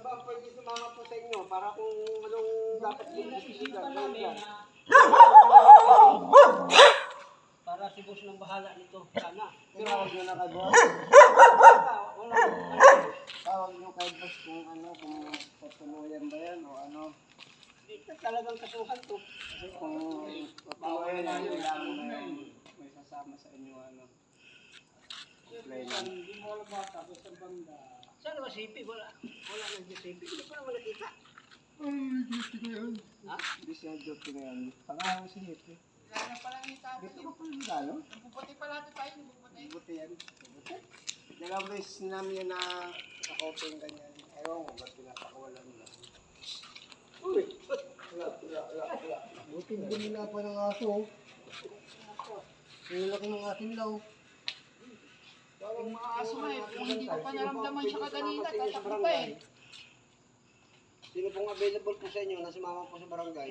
ba ang pwede sumama po sa inyo para kung anong dapat yung desisyon namin? Para si boss nang bahala nito, sana. Pero huwag nyo na kay boss. Wala. Tawag nyo kay boss kung ano, kung patuloyan ba yan o ano. Ito talagang kasuhan to. Kasi kung patuloyan yan, wala mo na yung may sasama sa inyo ano. Hindi mo alam bata, sa banda. Saan naman sipi? Wala nang sipi. Hindi ko naman nakita. Ay, duty ko yan. Ha? Hindi siya duty na yan. Pangalan si Hippie. Kaya pala ni tatay. Dito ko pala nagalo. Nagpuputi pala ito tayo, nagpuputi. Buti yan. Buti. Dalawang beses namin yan na nakoping ganyan. Ewan ko, ba't pinapakawalan mo lang. Uy! Wala. Buti hindi nila pa ng aso. Ang laki ng ating daw. Yung mga aso nga eh, kung hindi ko pa naramdaman siya kaganina, tatakbo pa eh. Sino pong available po sa inyo na sumama po sa barangay?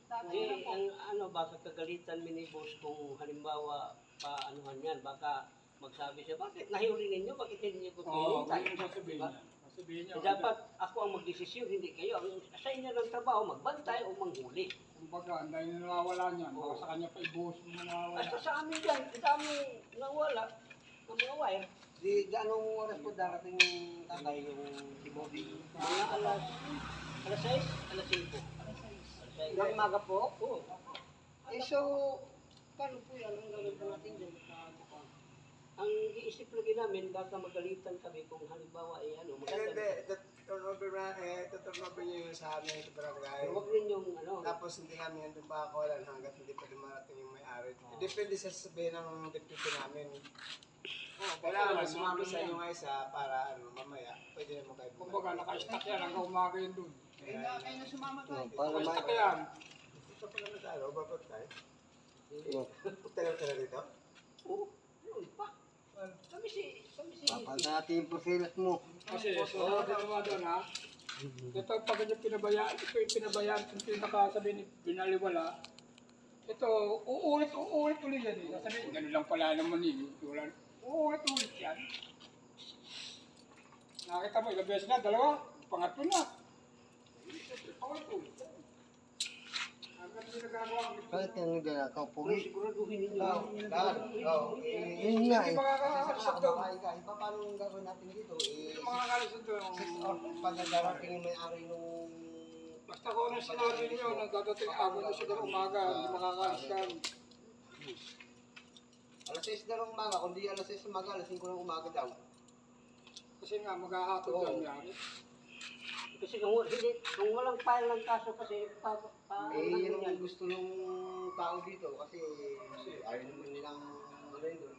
Tatay na po. Ang ano, baka kagalitan mi ni boss kung halimbawa paanuhan yan, baka magsabi siya, bakit nahuli ninyo? Bakit hindi niyo po Oo, pinintay? ganun sasabihin niya. Sasabihin niya. Dapat ako ang magdesisyon, hindi kayo. Ang sa inyo ng trabaho, magbantay o manghuli. Kumbaga, dahil nawawala niyan. Baka sa kanya pa ibuhos mo nawawala. Basta sa amin yan, dami nawala ng mga wire. Di ganong oras po darating yung tatay, yung si Bobby. Mga alas 6, alas 5. Ng umaga po? Oo. Eh so, paano po yan? Ang gagawin po natin dyan? Ang iisip lagi namin, baka magalitan kami kung halimbawa ay ano, Hindi, turnover na turnover niyo yung sa amin sa barangay. huwag ninyong ano, Tapos hindi namin yung pakawalan hanggat hindi pa dumarating yung may-ari. Depende sa sabihin ng deputy namin. Kailangan sumama sa inyo nga isa para ano, mamaya pwede naman kayo Kumbaga, naka-stack yan hanggang umaga yun dun. Kayo na sumama tayo. Naka-stack yan. Ito pala nag-alo, babot tayo. Tagal ka na dito? oo, yun pa. Kami si Kapag natin yung pusilas mo. Kasi, so, dito nga doon ha. Ito, pag ganyan pinabayaan, ito yung pinabayaan, kung pinakasabi ni binaliwala, ito, uulit ulit yan eh. Sasabihin, ganun lang pala naman eh. Uulit yan. Nakita mo, ilang beses na, dalawa, pangatlo na. Paulit-ulit. Hanggang hindi nagagawa. Bakit yung ginagawa po? Pero siguraduhin ninyo. Yun nga Hindi eh. makakasap doon. Iba paano ang gagawin natin dito? Hindi makakasap doon. Pag nagdarating yung may-ari nung... Basta kung ano sinabi niyo, nagdadating ako na siguro umaga, hindi makakalis ka. Alas 6 na lang umaga, kundi alas 6 ng umaga, alas 5 ng umaga daw. Kasi nga, mag-ahatod Oo. yan yan. Kasi kung walang file ng kaso kasi Yun ang gusto ng tao dito kasi ayaw naman nilang ano yun,